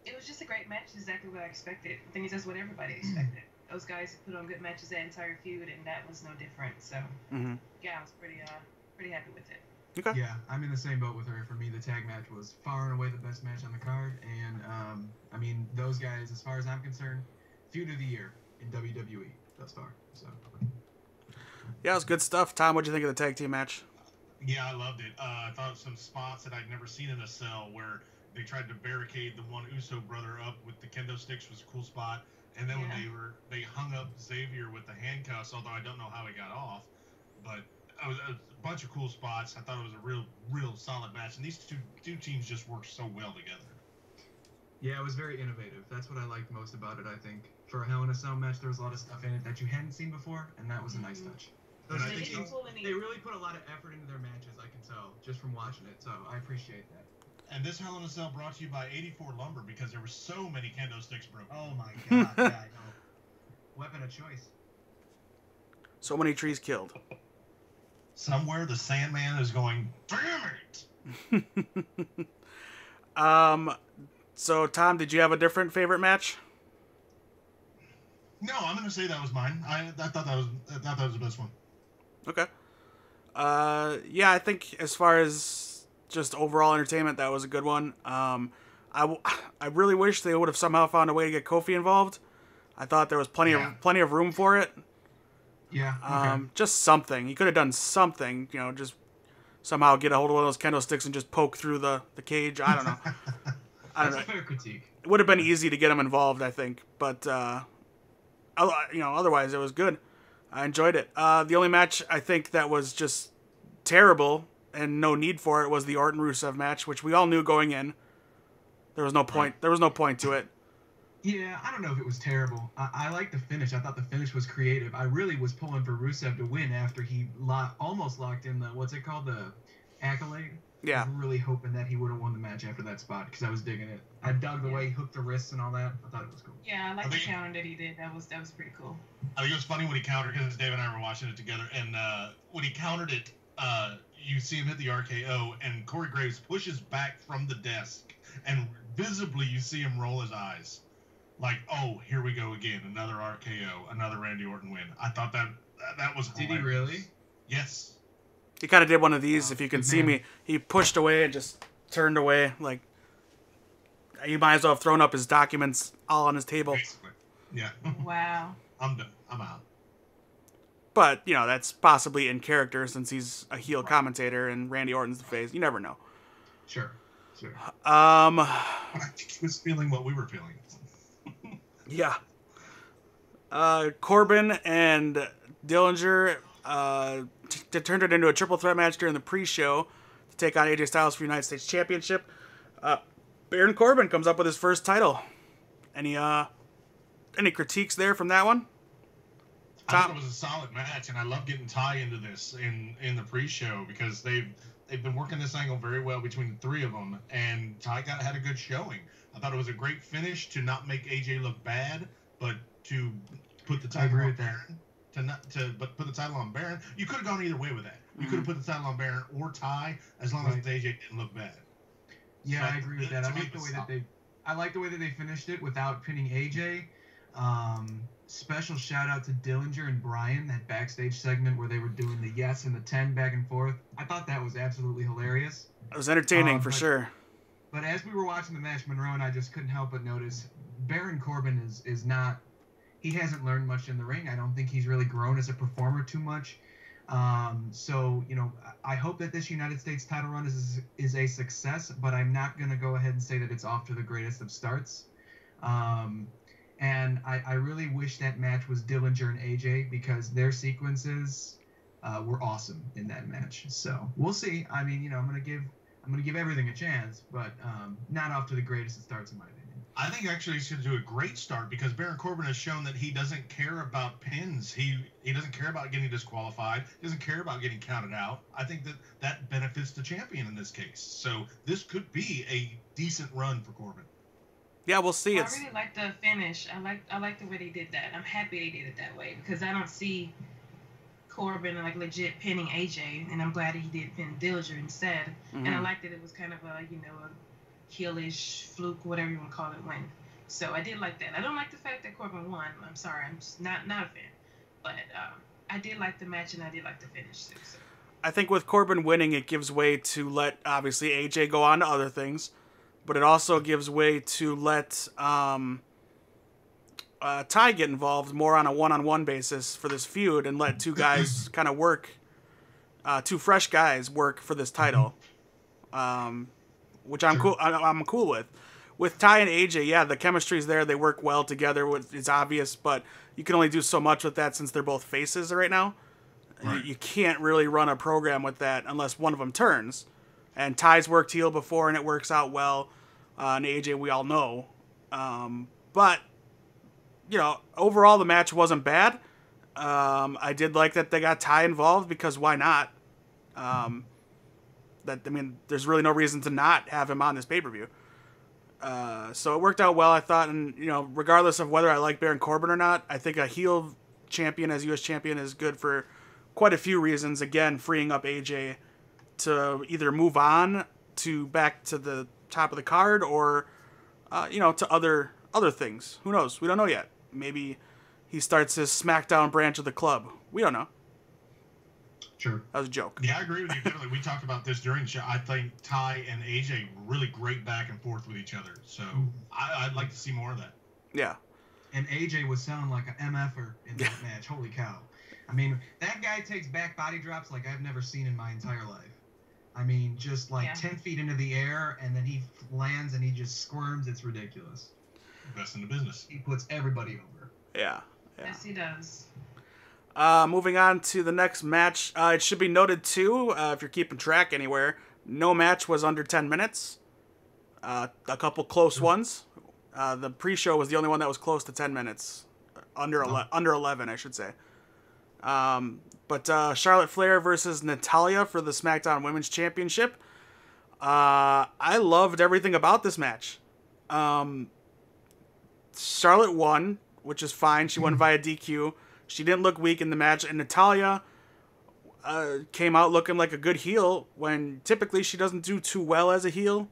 It was just a great match, exactly what I expected. The thing is, that's what everybody expected. Those guys put on good matches that entire feud, and that was no different. So, yeah, I was pretty happy with it. Okay. Yeah, I'm in the same boat with her. For me, the tag match was far and away the best match on the card, and I mean, those guys, as far as I'm concerned, feud of the year in WWE thus far. So. Yeah, it was good stuff. Tom, what'd you think of the tag team match? Yeah, I loved it. I thought some spots that I'd never seen in a cell where they tried to barricade the one Uso brother up with the kendo sticks was a cool spot. And then when they hung up Xavier with the handcuffs, although I don't know how he got off, but it was a bunch of cool spots. I thought it was a real solid match, and these two teams just worked so well together. Yeah, it was very innovative. That's what I liked most about it. I think for a Hell in a Cell match, there was a lot of stuff in it that you hadn't seen before, and that was a nice touch. And I think they really put a lot of effort into their matches. I can tell just from watching it. So I appreciate that. And this Hell in a Cell brought to you by 84 Lumber because there were so many kendo sticks broken. Oh my god! Yeah, I know. Weapon of choice. So many trees killed. Somewhere the Sandman is going, damn it! So Tom, did you have a different favorite match? No, I'm gonna say that was mine. I thought that was the best one. Okay. Yeah, I think as far as just overall entertainment, that was a good one. I really wish they would have somehow found a way to get Kofi involved. I thought there was plenty of room for it. Yeah. Okay. Just something. He could have done something, just somehow get a hold of one of those kendo sticks and just poke through the cage. I don't know. That's a fair critique. It would have been easy to get him involved, I think. But, otherwise it was good. I enjoyed it. The only match I think that was just terrible and no need for it was the Orton-Rusev match, which we all knew going in. There was no point. There was no point to it. Yeah, I don't know if it was terrible. I liked the finish. I thought the finish was creative. I really was pulling for Rusev to win after he almost locked in the, what's it called, the accolade? Yeah. I was really hoping that he would have won the match after that spot because I was digging it. I dug the way he hooked the wrists and all that. I thought it was cool. Yeah, I like the counter that he did. That was pretty cool. I think it was funny when he countered, because Dave and I were watching it together, and when he countered it, you see him hit the RKO, and Corey Graves pushes back from the desk, and visibly you see him roll his eyes. Like, oh, here we go again. Another RKO, another Randy Orton win. I thought that was hilarious. Did he really? Yes. He kind of did one of these, if you can see me. He pushed away and just turned away. Like, he might as well have thrown up his documents all on his table. Basically. Yeah. Wow. I'm done. I'm out. But, that's possibly in character since he's a heel commentator and Randy Orton's the face. You never know. Sure. I think he was feeling what we were feeling. Yeah. Corbin and Dillinger turned it into a triple threat match during the pre-show to take on AJ Styles for the United States Championship. Baron Corbin comes up with his first title. Any critiques there from that one? I thought it was a solid match, and I love getting Ty into this in the pre-show because they've been working this angle very well between the three of them, and Ty had a good showing. I thought it was a great finish to not make AJ look bad, but to put the title on Baron. Put the title on Baron. You could have gone either way with that. You could have put the title on Baron or Ty, as long as AJ didn't look bad. Yeah, I agree with that. I like the way that they finished it without pinning AJ. Special shout out to Dillinger and Bryan, that backstage segment where they were doing the yes and the 10 back and forth. I thought that was absolutely hilarious. It was entertaining for sure. But as we were watching the match, Monroe and I just couldn't help but notice Baron Corbin is not. He hasn't learned much in the ring. I don't think he's really grown as a performer too much. So, I hope that this United States title run is a success, but I'm not going to go ahead and say that it's off to the greatest of starts. And I really wish that match was Dillinger and AJ because their sequences were awesome in that match. So we'll see. I mean, I'm going to give everything a chance, but not off to the greatest of starts in my opinion. I think actually he's going to do a great start because Baron Corbin has shown that he doesn't care about pins. He doesn't care about getting disqualified. He doesn't care about getting counted out. I think that benefits the champion in this case. So this could be a decent run for Corbin. Yeah, we'll see. I really like the finish. I like the way they did that. I'm happy they did it that way because I don't see Corbin like legit pinning AJ, and I'm glad he did pin Dillinger instead. Mm-hmm. And I like that it was kind of a heelish fluke, whatever you want to call it, win. So I did like that. I don't like the fact that Corbin won. I'm sorry, I'm just not a fan. But I did like the match, and I did like the finish too. So. I think with Corbin winning, it gives way to let, obviously, AJ go on to other things. But it also gives way to let Ty get involved more on a one-on-one basis for this feud and let two guys kind of work, two fresh guys work for this title, which I'm cool. I'm cool with. With Ty and AJ, yeah, the chemistry's there. They work well together. It's obvious, but you can only do so much with that since they're both faces right now. Right. You can't really run a program with that unless one of them turns. And Ty's worked heel before, and it works out well. And AJ, we all know. But, you know, overall the match wasn't bad. I did like that they got Ty involved because why not? There's really no reason to not have him on this pay-per-view. So it worked out well, I thought. And, you know, regardless of whether I like Baron Corbin or not, I think a heel champion as U.S. champion is good for quite a few reasons. Again, freeing up AJ to either move on to back to the top of the card or, to other things. Who knows? We don't know yet. Maybe he starts his SmackDown branch of the club. We don't know. Sure. That was a joke. Yeah, I agree with you. Definitely. We talked about this during the show. I think Ty and AJ were really great back and forth with each other. So I'd like to see more of that. Yeah. And AJ was sounding like an MFer in that match. Holy cow. I mean, that guy takes back body drops like I've never seen in my entire life. I mean, just like 10 feet into the air, and then he lands and he just squirms. It's ridiculous. Best in the business. He puts everybody over. Yeah. Yes, he does. Moving on to the next match. It should be noted, too, if you're keeping track anywhere, no match was under 10 minutes. A couple close ones. The pre-show was the only one that was close to 10 minutes. Under 11, I should say. But Charlotte Flair versus Natalya for the SmackDown Women's Championship. I loved everything about this match. Charlotte won, which is fine. She won via DQ. She didn't look weak in the match. And Natalya came out looking like a good heel when typically she doesn't do too well as a heel.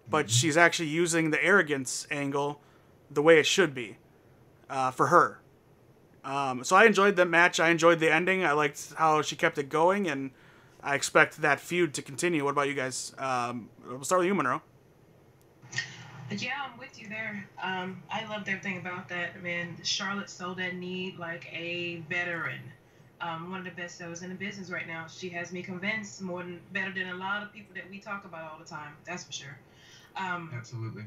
But she's actually using the arrogance angle the way it should be for her. So I enjoyed the match. I enjoyed the ending. I liked how she kept it going, and I expect that feud to continue. What about you guys? We'll start with you, Monroe. Yeah, I'm with you there. I loved everything about that. Man, Charlotte sold that need like a veteran. One of the best sellers in the business right now. She has me convinced better than a lot of people that we talk about all the time. That's for sure. Absolutely.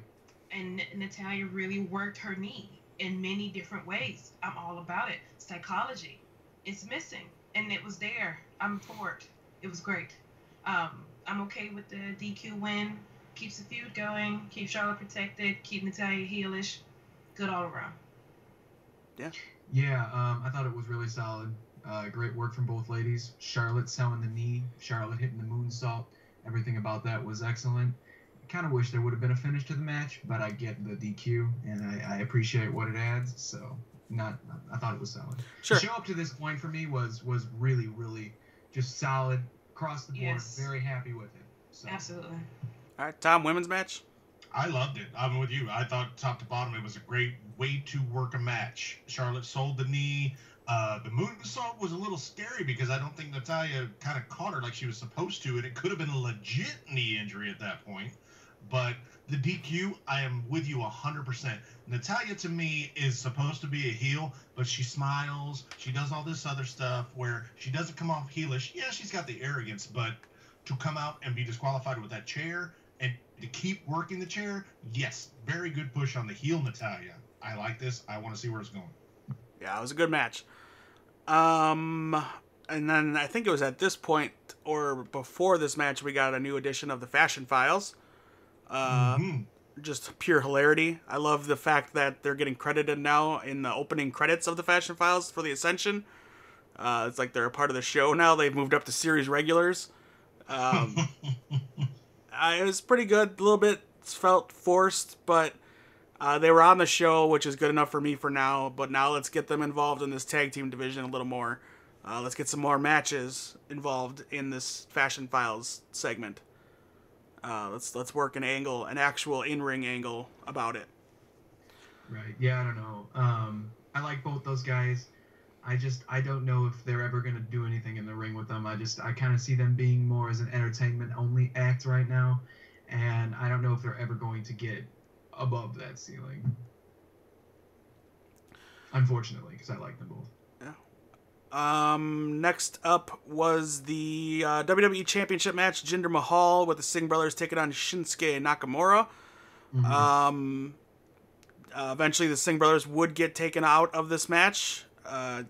And Natalya really worked her knee in many different ways. I'm all about it. Psychology. It's missing, and it was there. I'm for it. It was great. I'm okay with the DQ win. Keeps the feud going. Keep Charlotte protected. Keep Natalya heelish. Good all around. Yeah. Yeah, I thought it was really solid. Great work from both ladies. Charlotte selling the knee. Charlotte hitting the moonsault. Everything about that was excellent. Kind of wish there would have been a finish to the match, but I get the DQ and I appreciate what it adds. So I thought it was solid. Sure. The show up to this point for me was really, really just solid across the board. Yes. Very happy with it. So. Absolutely. All right, Tom, women's match. I loved it. I'm with you. I thought top to bottom it was a great way to work a match. Charlotte sold the knee. The moonsault was a little scary because I don't think Natalya kind of caught her like she was supposed to, and it could have been a legit knee injury at that point. But the DQ, I am with you 100%. Natalya, to me, is supposed to be a heel, but she smiles. She does all this other stuff where she doesn't come off heelish. Yeah, she's got the arrogance, but to come out and be disqualified with that chair and to keep working the chair, yes, very good push on the heel Natalya. I like this. I want to see where it's going. Yeah, it was a good match. And then I think it was at this point or before this match we got a new edition of the Fashion Files. Just pure hilarity. I love the fact that they're getting credited now in the opening credits of the Fashion Files for the Ascension. It's like they're a part of the show now. They've moved up to series regulars. It was pretty good. A little bit felt forced, but they were on the show, which is good enough for me for now. But now let's get them involved in this tag team division a little more. Let's get some more matches involved in this Fashion Files segment. Let's work an actual in-ring angle about it. Right. Yeah, I don't know. I like both those guys. I don't know if they're ever gonna do anything in the ring with them. I kind of see them being more as an entertainment only act right now, and I don't know if they're ever going to get above that ceiling. Unfortunately, because I like them both. Next up was the WWE Championship match. Jinder Mahal with the Singh brothers taking on Shinsuke Nakamura. Mm-hmm. Eventually, the Singh brothers would get taken out of this match,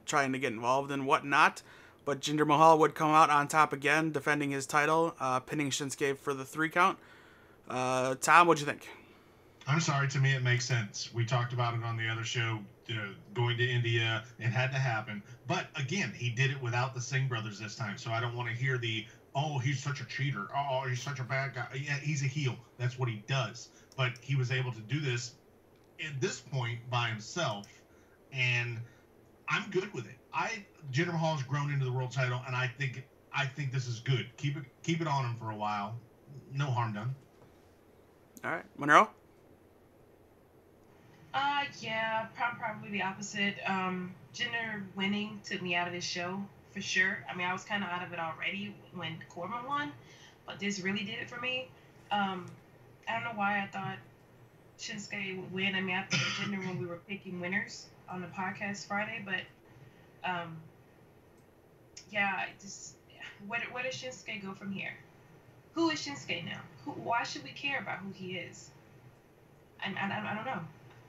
trying to get involved and whatnot. But Jinder Mahal would come out on top again, defending his title, pinning Shinsuke for the 3 count. Tom, what'd you think? I'm sorry, to me it makes sense. We talked about it on the other show, going to India. It had to happen. But again, he did it without the Singh brothers this time. So I don't want to hear oh, he's such a cheater. Oh, he's such a bad guy. Yeah, he's a heel. That's what he does. But he was able to do this at this point by himself. And I'm good with it. Jinder Mahal has grown into the world title, and I think this is good. Keep it on him for a while. No harm done. All right, Monroe? Yeah, probably the opposite. Jinder winning took me out of this show for sure. I mean, I was kind of out of it already when Corbin won, but this really did it for me. I don't know why I thought Shinsuke would win. I mean, I picked Jinder when we were picking winners on the podcast Friday, but yeah, where does Shinsuke go from here? Who is Shinsuke now? Why should we care about who he is? I don't know.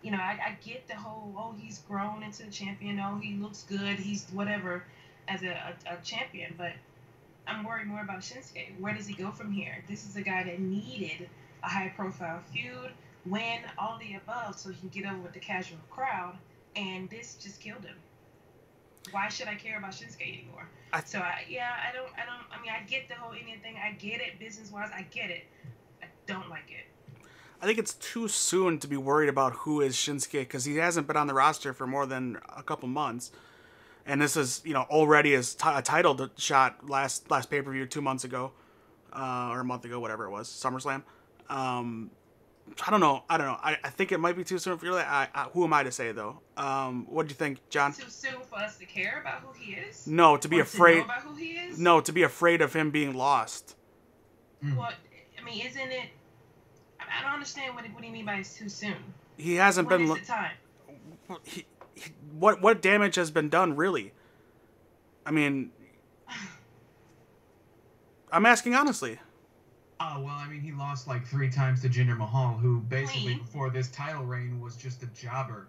You know, I get the whole, oh, he's grown into the champion, oh, he looks good, he's whatever as a champion, but I'm worried more about Shinsuke. Where does he go from here? This is a guy that needed a high-profile feud, win, all the above, so he can get over with the casual crowd, and this just killed him. Why should I care about Shinsuke anymore? I mean, I get the whole Indian thing, I get it, business-wise, I get it. I don't like it. I think it's too soon to be worried about who is Shinsuke because he hasn't been on the roster for more than a couple months. And this is, already a title shot last pay-per-view 2 months ago, or a month ago, whatever it was, SummerSlam. I don't know. I think it might be too soon for you. Who am I to say, though? What do you think, John? Too soon for us to care about who he is? No, to be afraid. To know about who he is? No, to be afraid of him being lost. Well, I mean, isn't it... I don't understand what do you mean by it's too soon. He hasn't been... When is the time? What damage has been done, really? I mean... I'm asking honestly. Well, I mean, he lost like 3 times to Jinder Mahal, who basically before this title reign was just a jobber.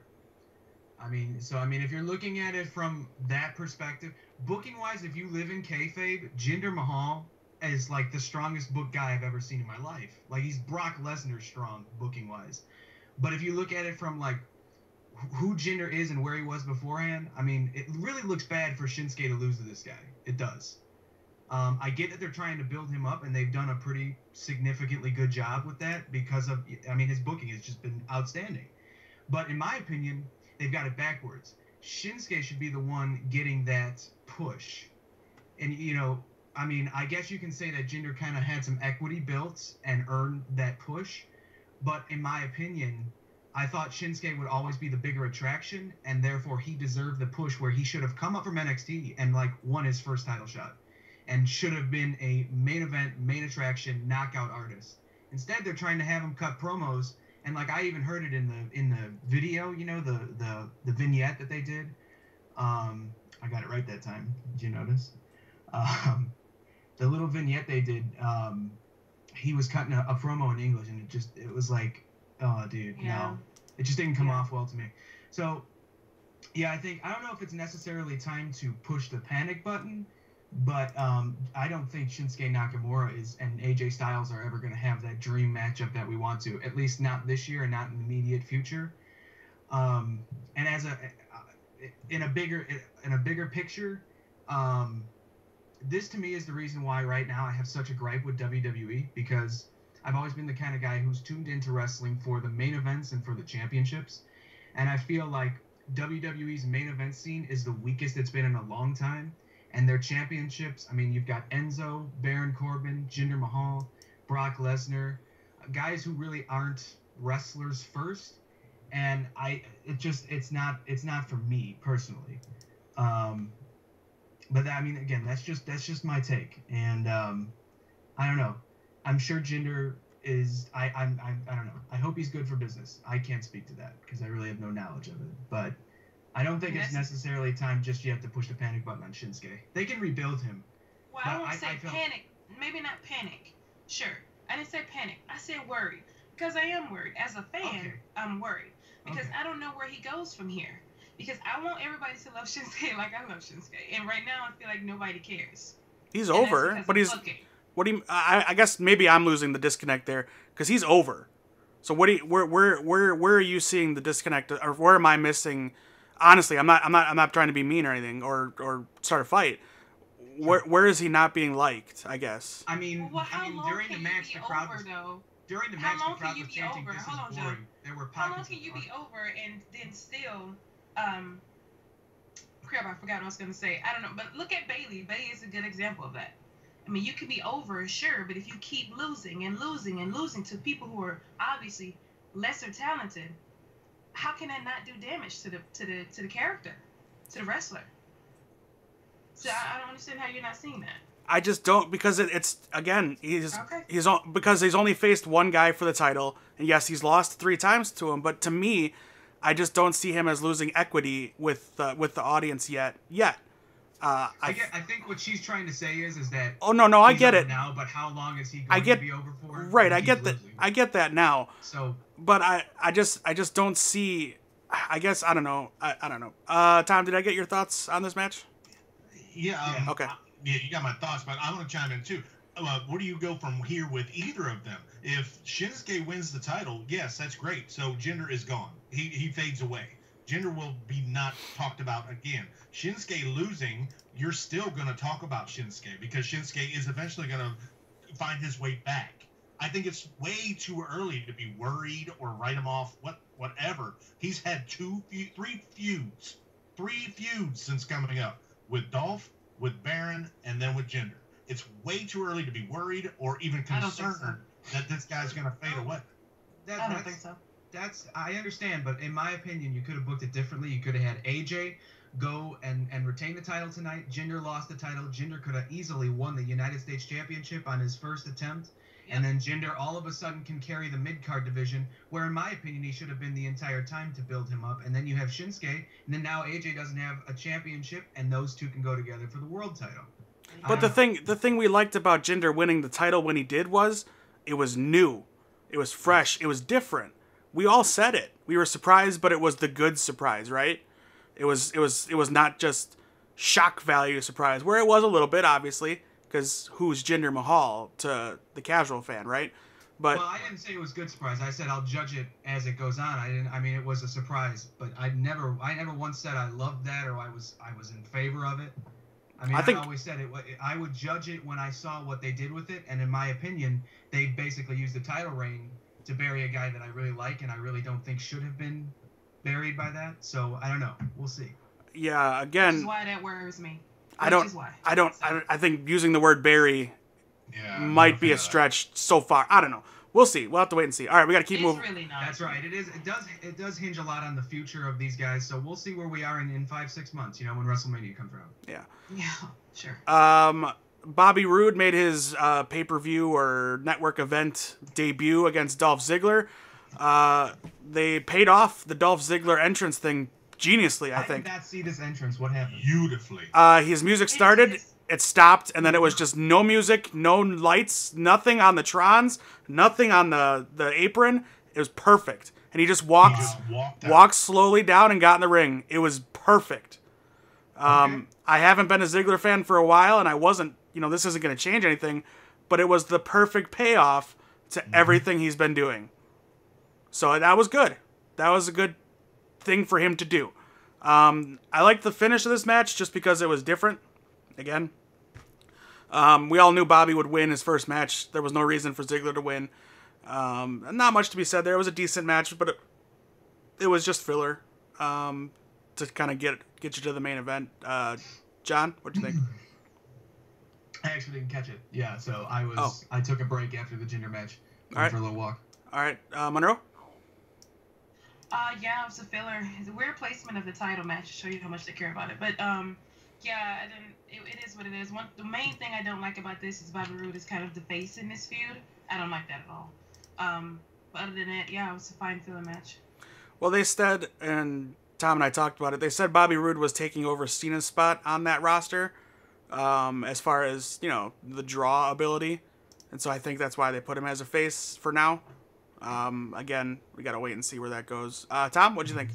I mean, if you're looking at it from that perspective, booking-wise, if you live in kayfabe, Jinder Mahal is like the strongest book guy I've ever seen in my life. Like, he's Brock Lesnar strong, booking-wise. But if you look at it from, like, who Jinder is and where he was beforehand, I mean, it really looks bad for Shinsuke to lose to this guy. It does. I get that they're trying to build him up, and they've done a pretty significantly good job with that because of, I mean, his booking has just been outstanding. But in my opinion, they've got it backwards. Shinsuke should be the one getting that push. And, I mean, I guess you can say that Jinder kind of had some equity built and earned that push. But in my opinion, I thought Shinsuke would always be the bigger attraction, and therefore he deserved the push where he should have come up from NXT and, like, won his first title shot. And should have been a main event, main attraction, knockout artist. Instead, they're trying to have him cut promos, and like I even heard it in the video, the vignette that they did. I got it right that time. Did you notice? The little vignette they did. He was cutting a promo in English, and it was like, oh, dude, no, it just didn't come off well to me. So, yeah, I don't know if it's necessarily time to push the panic button. But I don't think Shinsuke Nakamura and AJ Styles are ever going to have that dream matchup that we want to. At least not this year and not in the immediate future. And as in a bigger picture, this to me is the reason why right now I have such a gripe with WWE, because I've always been the kind of guy who's tuned into wrestling for the main events and for the championships, and I feel like WWE's main event scene is the weakest it's been in a long time. And their championships, I mean, you've got Enzo, Baron Corbin, Jinder Mahal. Brock Lesnar, guys who really aren't wrestlers first, and it's not for me personally. But I mean, again, that's just my take, and I don't know. I'm sure Jinder is. I don't know. I hope he's good for business. I can't speak to that because I really have no knowledge of it. But I don't think it's necessarily time just yet to push the panic button on Shinsuke. They can rebuild him. Well, I won't say panic. Maybe not panic. Sure, I didn't say panic. I said worried because I am worried. As a fan, okay. I'm worried because I don't know where he goes from here. Because I want everybody to love Shinsuke like I love Shinsuke, and right now I feel like nobody cares. He's over, but he's. What do you? I guess maybe I'm losing the disconnect there because he's over. So what do you, where are you seeing the disconnect, or where am I missing? Honestly, I'm not trying to be mean or anything or start a fight. Where is he not being liked? I guess. I mean, during the match, the crowd was chanting, "This is boring." There were pockets. How long can you be over and then still? Crap, I forgot what I was going to say. I don't know, but look at Bayley. Bayley is a good example of that. I mean, you can be over, sure, but if you keep losing and losing and losing to people who are obviously lesser talented, how can that not do damage to the character, to the wrestler? So I don't understand how you're not seeing that. I just don't, because it's again, because he's only faced one guy for the title, and yes, he's lost 3 times to him, but to me, I just don't see him as losing equity with the audience yet. I think what she's trying to say is that. Oh no, I get it now. But how long is he going to be over for? Right, I get that. I get that now. So, but I just don't see. I guess I don't know. I don't know. Tom, did I get your thoughts on this match? Yeah. Okay. Yeah, you got my thoughts, but I want to chime in too. Where do you go from here with either of them? If Shinsuke wins the title, yes, that's great. So Jinder is gone. He fades away. Jinder will be not talked about again. Shinsuke losing, you're still going to talk about Shinsuke because Shinsuke is eventually going to find his way back. I think it's way too early to be worried or write him off, whatever. He's had 3 feuds since coming up with Dolph, with Baron, and then with Jinder. It's way too early to be worried or even concerned that this guy's going to fade away. I don't think so. I understand, but in my opinion, you could have booked it differently. You could have had AJ go and retain the title tonight. Jinder lost the title. Jinder could have easily won the United States Championship on his first attempt. And then Jinder all of a sudden can carry the mid-card division, where in my opinion he should have been the entire time to build him up. And then you have Shinsuke, and then now AJ doesn't have a championship, and those two can go together for the world title. But the thing we liked about Jinder winning the title when he did was it was new, it was fresh, it was different. We all said it. We were surprised, but it was the good surprise, right? It was not just shock value surprise, where it was a little bit, obviously, because who's Jinder Mahal to the casual fan, right? But I didn't say it was good surprise. I said I'll judge it as it goes on. I mean, it was a surprise, but I never once said I loved that or I was in favor of it. I mean, I always said it. I would judge it when I saw what they did with it, and in my opinion, they basically used the title reign to bury a guy that I really like, and I really don't think should have been buried by that. So I don't know. We'll see. Yeah, again. Which is why that worries me. I think using the word bury might be a stretch so far. I don't know. We'll see. We'll have to wait and see. All right, we got to keep moving. Really not. That's right. It does hinge a lot on the future of these guys. So we'll see where we are in 5-6 months. When WrestleMania comes around. Yeah. Yeah. Sure. Bobby Roode made his pay-per-view or network event debut against Dolph Ziggler. They paid off the Dolph Ziggler entrance thing geniusly, I think. I did not see this entrance. What happened? Beautifully. His music started, it stopped, and then it was just no music, no lights, nothing on the Trons, nothing on the apron. It was perfect. And he just walked slowly down and got in the ring. It was perfect. Okay. I haven't been a Ziggler fan for a while, and I wasn't, this isn't going to change anything, but it was the perfect payoff to everything he's been doing. So that was good. That was a good thing for him to do. I liked the finish of this match just because it was different. Again, we all knew Bobby would win his first match. There was no reason for Ziggler to win. Not much to be said there. It was a decent match, but it was just filler to kind of get you to the main event. John, what do you think? I actually didn't catch it. Yeah, so Oh. I took a break after the Jinder match. Went for a little walk. All right, Monroe? Yeah, it was a filler. It's a weird placement of the title match to show you how much they care about it. But yeah, I didn't. It is what it is. The main thing I don't like about this is Bobby Roode is kind of the face in this feud. I don't like that at all. But other than that, yeah, it was a fine filler match. Well, they said, and Tom and I talked about it, they said Bobby Roode was taking over Cena's spot on that roster, as far as, you know, the draw ability. And so I think that's why they put him as a face for now. Again, we got to wait and see where that goes. Tom, what'd you think?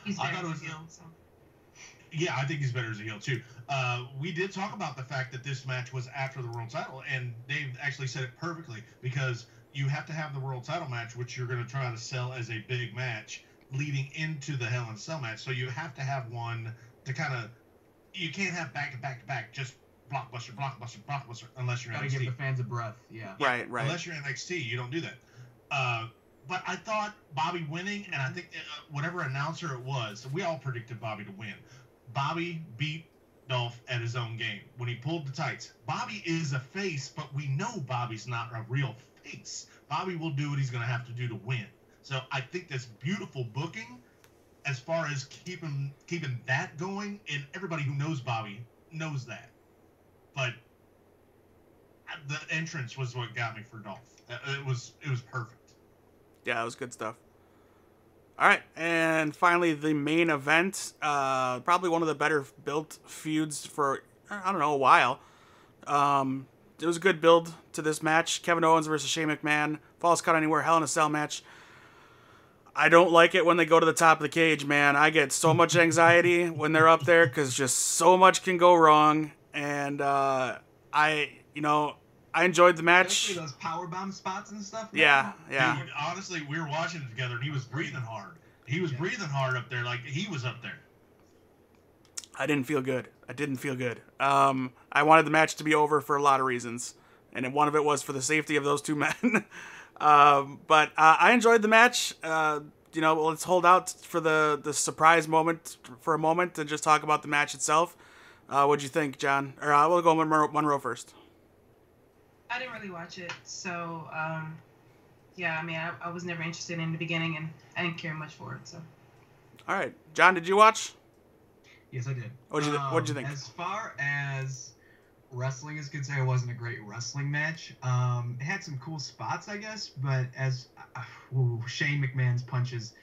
He's better as a heel, so. Yeah, I think he's better as a heel, too. We did talk about the fact that this match was after the world title, and Dave actually said it perfectly, because you have to have the world title match, which you're going to try to sell as a big match, leading into the Hell in a Cell match. So you have to have one to kind of, you can't have back to back to back, just blockbuster, blockbuster, blockbuster, unless you're Gotta NXT. give the fans a breath, yeah. Right. Unless you're NXT, you don't do that. But I thought Bobby winning, and I think whatever announcer it was, we all predicted Bobby to win. Bobby beat Dolph at his own game when he pulled the tights. Bobby is a face, but we know Bobby's not a real face. Bobby will do what he's going to have to do to win. So I think that's beautiful booking as far as keeping that going, and everybody who knows Bobby knows that. But the entrance was what got me for Dolph. It was perfect. Yeah, it was good stuff. All right, and finally the main event, probably one of the better built feuds for, I don't know, a while. It was a good build to this match. Kevin Owens versus Shane McMahon, Falls Count Anywhere, Hell in a Cell match. I don't like it when they go to the top of the cage, man. I get so much anxiety when they're up there because just so much can go wrong. And I enjoyed the match. Especially those powerbomb spots and stuff. Yeah. Dude, honestly, we were watching it together, and he was breathing hard. He was breathing hard up there, like he was up there. I didn't feel good. I wanted the match to be over for a lot of reasons, and one of it was for the safety of those two men. But I enjoyed the match. Let's hold out for the surprise moment for a moment and just talk about the match itself. What'd you think, John? Or we'll go Monroe first. I didn't really watch it, so yeah. I mean, I was never interested in the beginning, and I didn't care much for it. So. All right, John, did you watch? Yes, I did. What'd you think? As far as wrestling is concerned, it wasn't a great wrestling match. It had some cool spots, I guess, but as Shane McMahon's punches,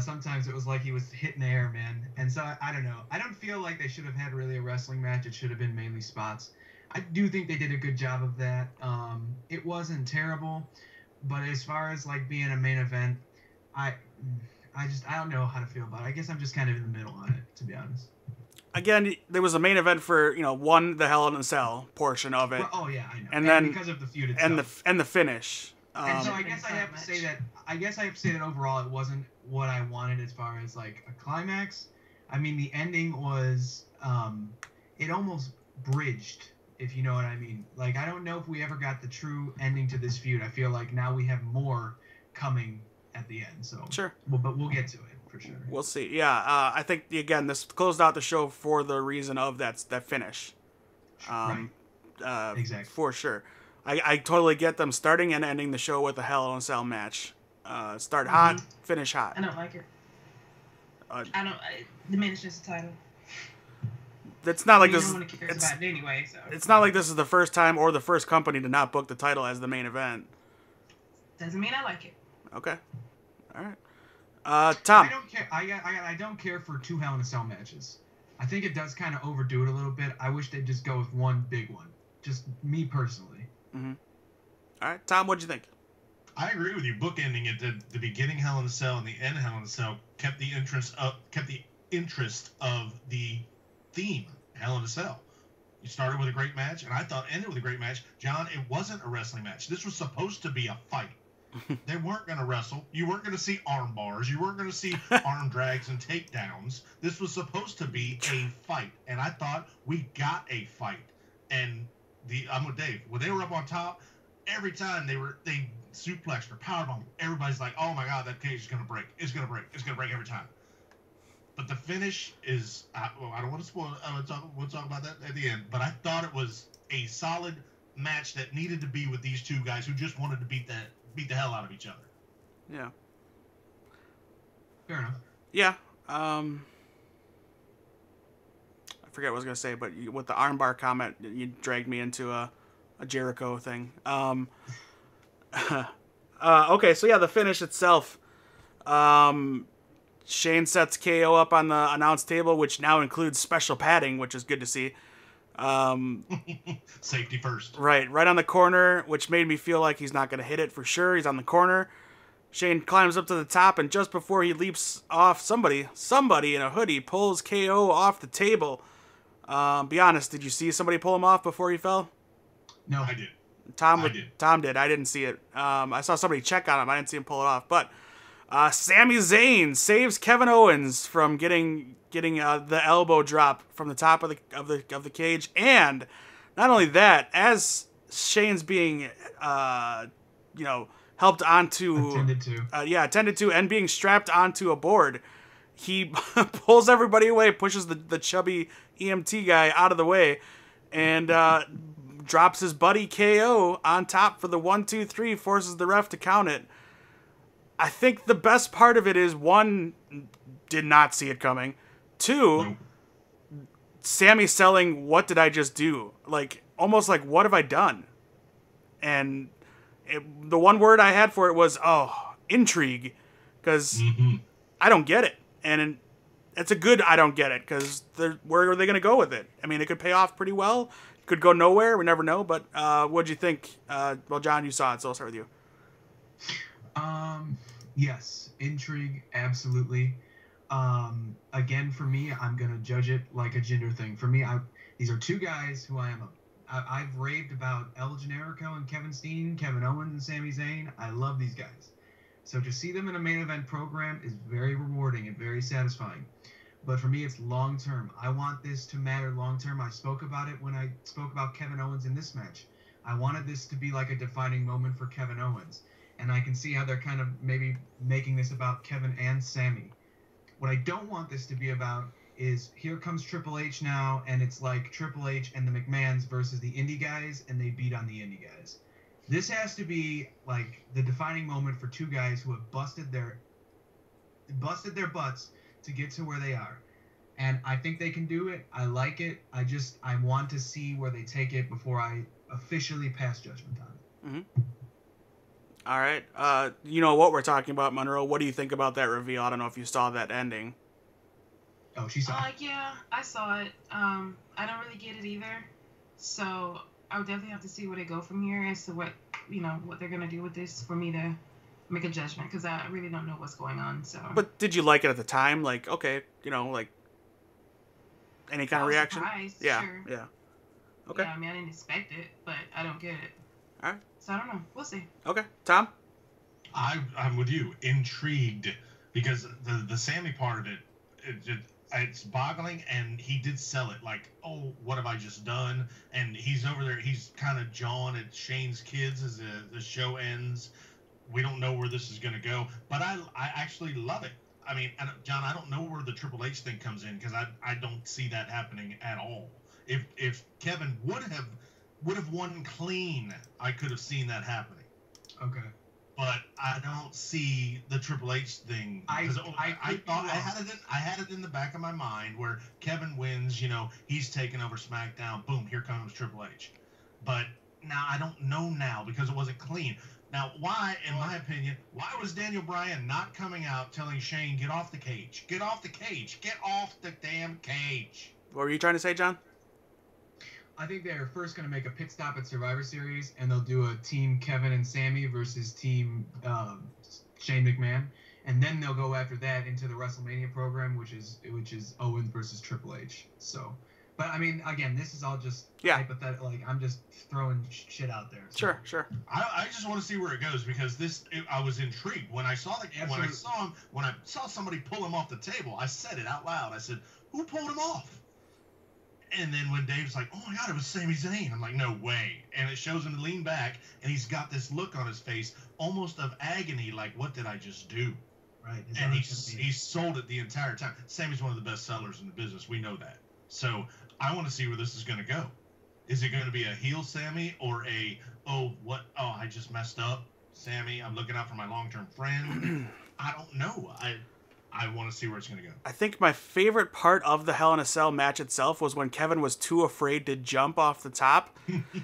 sometimes it was like he was hitting the air, man. And so I don't know. I don't feel like they should have had really a wrestling match. It should have been mainly spots. I do think they did a good job of that. It wasn't terrible, but as far as like being a main event, I don't know how to feel about it. I guess I'm just kind of in the middle on it, to be honest. Again, there was a main event for, the Hell in a Cell portion of it. Well, oh yeah, I know. And then because of the feud itself. and the finish. And so I guess I have to say that overall it wasn't what I wanted as far as like a climax. I mean, the ending was it almost bridged, if you know what I mean. Like, I don't know if we ever got the true ending to this feud. I feel like now we have more coming at the end. So sure, but we'll get to it for sure. We'll see. Yeah, I think again this closed out the show for the reason of that finish. Right. Exactly. For sure. I totally get them starting and ending the show with a Hell in a Cell match. Start hot, finish hot. I don't like it. It diminishes the title. It's not like no this. one cares about it anyway, so. It's not like this is the first time or the first company to not book the title as the main event. Doesn't mean I like it. Okay. All right. Tom. I don't care. I don't care for 2 Hell in a Cell matches. I think it does kind of overdo it a little bit. I wish they'd just go with one big one. Just me personally. Mm-hmm. All right, Tom. What'd you think? I agree with you. Bookending it, the beginning Hell in a Cell and the end Hell in a Cell kept the interest of the theme Hell in a Cell. You started with a great match, and I thought ended with a great match. John, it wasn't a wrestling match. This was supposed to be a fight. They weren't going to wrestle. You weren't going to see arm bars. You weren't going to see arm drags and takedowns. This was supposed to be a fight, and I thought we got a fight. And I'm with Dave. When they were up on top, every time they suplexed or powerbombed, everybody's like, "Oh my God, that cage is going to break. It's going to break. It's going to break every time." But the finish is, well, I don't want to spoil it. We'll talk about that at the end. But I thought it was a solid match that needed to be with these two guys who just wanted to beat the hell out of each other. Yeah. Fair enough. Yeah. I forget what I was going to say, but with the armbar comment, you dragged me into a Jericho thing. Okay, so yeah, the finish itself. Shane sets KO up on the announce table, which now includes special padding, which is good to see. Safety first. Right on the corner, which made me feel like he's not going to hit it for sure. He's on the corner. Shane climbs up to the top, and just before he leaps off, somebody in a hoodie pulls KO off the table. Be honest, did you see somebody pull him off before he fell? No, I did. Tom did. I didn't see it. I saw somebody check on him. I didn't see him pull it off. But Sami Zayn saves Kevin Owens from getting the elbow drop from the top of the cage, and not only that, as Shane's being helped onto attended to and being strapped onto a board, he pulls everybody away, pushes the chubby EMT guy out of the way, and drops his buddy KO on top for the 1-2-3, forces the ref to count it. I think the best part of it is, one, did not see it coming. Two, Sammy selling, what did I just do? Like, almost like, what have I done? And the one word I had for it was, intrigue. Because I don't get it. And it's a good I don't get it, because where are they going to go with it? I mean, it could pay off pretty well. It could go nowhere. We never know. But what'd you think? Well, John, you saw it, so I'll start with you. Yes, intrigue, absolutely. Again, for me, I'm gonna judge it like a gender thing. For me, these are two guys who I've raved about El Generico and Kevin Steen, Kevin Owens and Sami Zayn. I love these guys. So to see them in a main event program is very rewarding and very satisfying. But for me, it's long term. I want this to matter long term. I spoke about it when I spoke about Kevin Owens in this match. I wanted this to be like a defining moment for Kevin Owens. And I can see how they're kind of maybe making this about Kevin and Sammy. What I don't want this to be about is, here comes Triple H now, and it's like Triple H and the McMahons versus the indie guys, and they beat on the indie guys. This has to be like the defining moment for two guys who have busted their butts to get to where they are. And I think they can do it. I like it. I want to see where they take it before I officially pass judgment on it. Mm-hmm. All right. You know what we're talking about, Monroe. What do you think about that reveal? I don't know if you saw that ending. Oh, she saw it. Yeah, I saw it. I don't really get it either. So I would definitely have to see where they go from here as to what they're going to do with this for me to make a judgment, because I really don't know what's going on. So. But did you like it at the time? Like, okay, like any kind of reaction? Surprised, yeah, sure. Yeah. Okay. Yeah, I mean, I didn't expect it, but I don't get it. All right. So I don't know. We'll see. Okay, Tom? I'm with you. Intrigued, because the Sammy part of it's boggling, and he did sell it like, oh, what have I just done? And he's over there, he's kind of jawing at Shane's kids as the show ends. We don't know where this is going to go, but I actually love it. I mean, John, I don't know where the Triple H thing comes in, because I don't see that happening at all. If Kevin would have won clean, I could have seen that happening. Okay. But I don't see the Triple H thing. I thought I had it in the back of my mind where Kevin wins, he's taking over SmackDown. Boom, here comes Triple H. But now I don't know now, because it wasn't clean. Now, why, in my opinion, why was Daniel Bryan not coming out telling Shane, get off the cage, get off the cage, get off the damn cage? What were you trying to say, John? I think they're first going to make a pit stop at Survivor Series, and they'll do a team Kevin and Sammy versus team Shane McMahon, and then they'll go after that into the WrestleMania program, which is Owens versus Triple H. So, but I mean, again, this is all just hypothetical. Like, I'm just throwing shit out there. So. Sure. I just want to see where it goes, because I was intrigued when I saw when I saw somebody pull him off the table. I said it out loud. I said, "Who pulled him off?" And then when Dave's like, oh my God, it was Sami Zayn. I'm like, no way. And it shows him to lean back, and he's got this look on his face, almost of agony, like, what did I just do? right? And he sold it the entire time. Sammy's one of the best sellers in the business. We know that. So I want to see where this is going to go. Is it going to be a heel Sammy or I just messed up, Sammy? I'm looking out for my long-term friend. I don't know. I want to see where it's going to go. I think my favorite part of the Hell in a Cell match itself was when Kevin was too afraid to jump off the top,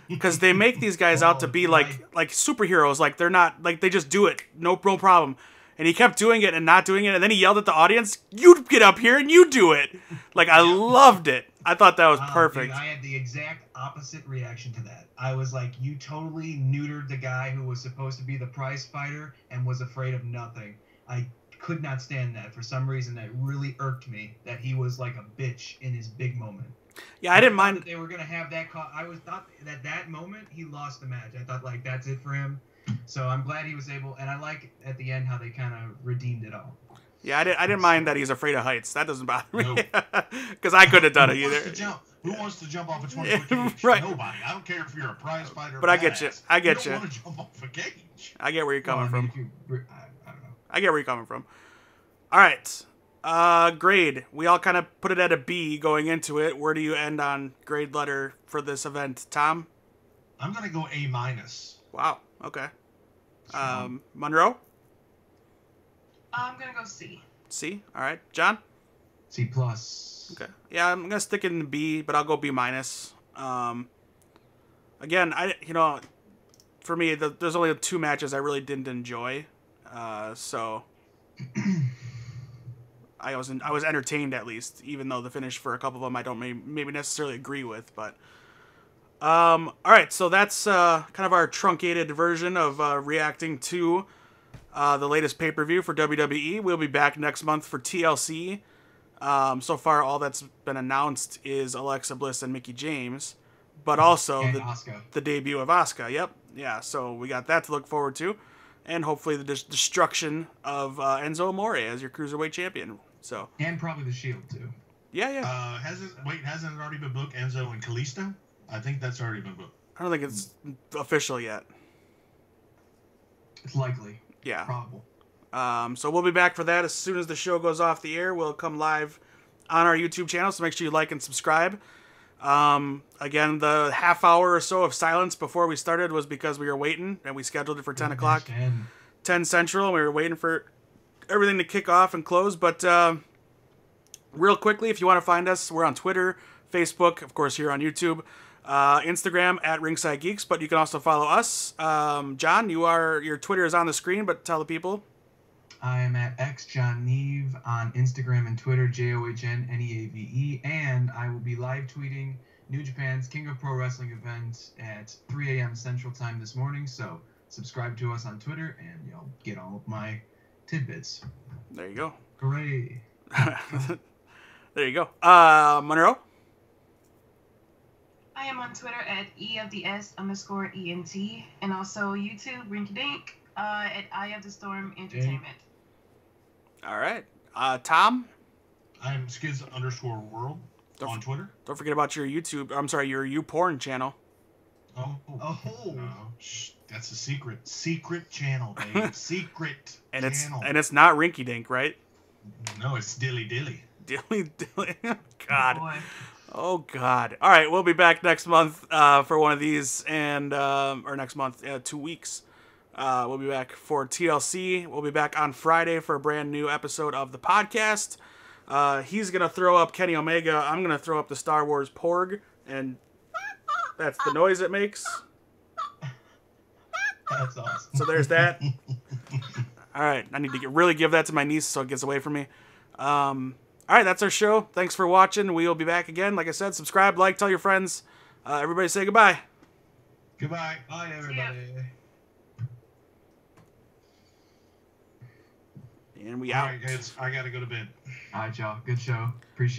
because they make these guys out to be like superheroes. Like they're not, like they just do it, no problem. And he kept doing it and not doing it, and then he yelled at the audience, "You get up here and you do it!" Like I loved it. I thought that was perfect. Dude, I had the exact opposite reaction to that. I was like, you totally neutered the guy who was supposed to be the prize fighter and was afraid of nothing. I could not stand that. For some reason, that really irked me, that he was like a bitch in his big moment. Yeah, I didn't mind that they were going to have that call. I thought that moment he lost the match. I thought like that's it for him. So I'm glad he was able, and I like at the end how they kind of redeemed it all. Yeah, I didn't mind that he's afraid of heights. That doesn't bother me. Because I couldn't have done it either. Who wants to jump off a 20-foot cage? Right. Nobody. I don't care if you're a prize fighter or But I get you. I get you. don't want to jump off a cage. I get where you're coming from. I don't know. I get where you're coming from. All right. Grade. We all kind of put it at a B going into it. Where do you end on grade letter for this event, Tom? I'm going to go A-. Wow. Okay. Monroe? I'm gonna go C. C. All right. John? C+. Okay. Yeah, I'm gonna stick it in B, but I'll go B-. Again, for me, there's only 2 matches I really didn't enjoy, so I was entertained at least, even though the finish for a couple of them I don't maybe necessarily agree with, but. All right, so that's kind of our truncated version of reacting to the latest pay-per-view for WWE. We'll be back next month for TLC. So far, all that's been announced is Alexa Bliss and Mickie James, but also the debut of Asuka. Yep, yeah. So we got that to look forward to, and hopefully the destruction of Enzo Amore as your cruiserweight champion. So and probably the Shield too. Yeah. Hasn't it already been booked, Enzo and Kalisto? I think that's already been booked. I don't think it's official yet. It's likely. Yeah. Probable. So we'll be back for that as soon as the show goes off the air. We'll come live on our YouTube channel, so make sure you like and subscribe. Again, the half hour or so of silence before we started was because we were waiting, and we scheduled it for 10 o'clock, 10 Central, and we were waiting for everything to kick off and close. But real quickly, if you want to find us, we're on Twitter, Facebook, of course, here on YouTube. Instagram at Ringside Geeks, but you can also follow us. John, your Twitter is on the screen, but tell the people. I am at xjohnneave on Instagram and Twitter, JOHNNEAVE, and I will be live tweeting New Japan's King of Pro Wrestling event at 3 a.m. Central Time this morning. So subscribe to us on Twitter, and you'll get all of my tidbits. There you go. Hooray! There you go. Monroe. I am on Twitter at EofTheS_ENT, and also YouTube, Rinky Dink, at Eye of the Storm Entertainment. All right. Tom? I am Skids_World on Twitter. Don't forget about your your YouPorn channel. Oh. No. Shh, that's a secret channel, babe. Secret channel. And it's not Rinky Dink, right? No, it's Dilly Dilly. Dilly Dilly. God. Oh, boy. Oh, God. All right, we'll be back next month for one of these, and or next month, 2 weeks. We'll be back for TLC. We'll be back on Friday for a brand new episode of the podcast. He's going to throw up Kenny Omega. I'm going to throw up the Star Wars Porg, and that's the noise it makes. That's awesome. So there's that. All right, I need to really give that to my niece so it gets away from me. All right, that's our show. Thanks for watching. We will be back again. Like I said, subscribe, like, tell your friends. Everybody say goodbye. Goodbye. Bye, everybody. And we All out. right, guys. I got to go to bed. All right, y'all. Good show. Appreciate it.